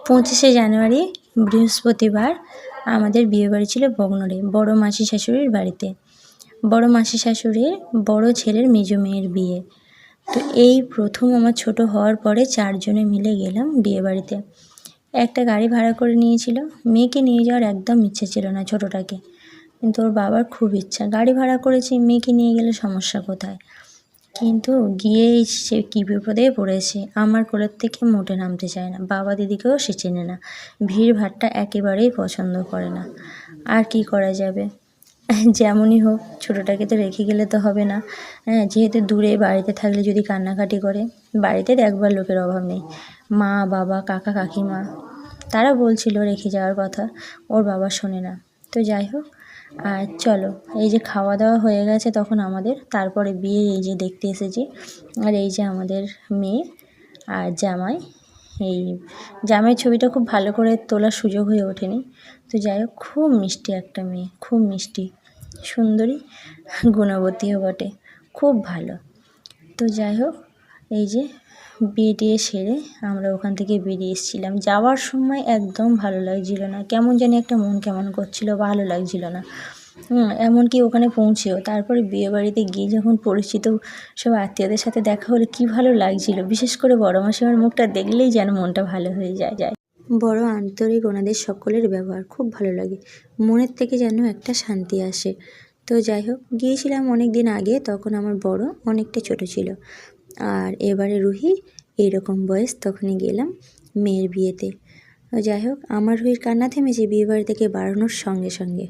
25শে জানুয়ারি বৃহস্পতিবার আমাদের বিয়েবাড়ি ছিল বগনরে বড় মাসি শাশুড়ির বাড়িতে। বড় মাসি শাশুড়ির বড় ছেলের মেজো মেয়ের বিয়ে। তো এই প্রথম আমার ছোট হওয়ার পরে 4 জনে মিলে গেলাম বিয়েবাড়িতে। একটা গাড়ি ভাড়া করে নিয়েছিল। মেয়েকে নিয়ে যাওয়ার একদম ইচ্ছে ছিল না ছোটটাকে, কিন্তু ওর বাবার খুব ইচ্ছা। গাড়ি ভাড়া করেছি, মেয়েকে নিয়ে গেলে সমস্যা কোথায়? কিন্তু গিয়েই সে কী বিপদে পড়েছে। আমার কোলের থেকে মোটে নামতে চায় না, বাবা দিদিকেও সে চেনে না, ভিড় ভাট্টা একেবারেই পছন্দ করে না। আর কি করা যাবে, যেমনই হোক ছোটোটাকে তো রেখে গেলে তো হবে না। যেহেতু দূরে, বাড়িতে থাকলে যদি কান্নাকাটি করে, বাড়িতে দেখবার লোকের অভাব নেই, মা বাবা কাকা কাকিমা তারা বলছিল রেখে যাওয়ার কথা, ওর বাবা শোনে না। তো যাই হোক, আর চলো, এই যে খাওয়া দাওয়া হয়ে গেছে তখন আমাদের, তারপরে বিয়ে এই যে দেখতে এসেছি। আর এই যে আমাদের মেয়ে আর জামাই। এই জামাইয়ের ছবিটা খুব ভালো করে তোলার সুযোগ হয়ে ওঠেনি। তো যাই হোক, খুব মিষ্টি একটা মেয়ে, খুব মিষ্টি, সুন্দরী, গুণবতীও বটে, খুব ভালো। তো যাই হোক, এই যে বিয়ে টিয়ে সেরে আমরা ওখান থেকে বেরিয়ে এসেছিলাম। যাওয়ার সময় একদম ভালো লাগছিল না, কেমন জানি একটা মন কেমন করছিল, ভালো লাগছিল না। এমনকি ওখানে পৌঁছেও তারপরে বিয়েবাড়িতে গিয়ে যখন পরিচিত সব আত্মীয়দের সাথে দেখা হলে কী ভালো লাগছিল। বিশেষ করে বড় মাসিমার মুখটা দেখলেই যেন মনটা ভালো হয়ে যায়। বড় আন্তরিক, ওনাদের সকলের ব্যবহার খুব ভালো লাগে, মনের থেকে যেন একটা শান্তি আসে। তো যাই হোক, গিয়েছিলাম অনেক দিন আগে, তখন আমার বড় অনেকটা ছোট ছিল। আর এবারে রুহি এইরকম বয়স, তখনই গেলাম মেয়ের বিয়েতে। যাই হোক, আমার রুহির কান্না থেমেছে বিয়েবাড়ি থেকে বাড়ানোর সঙ্গে সঙ্গে।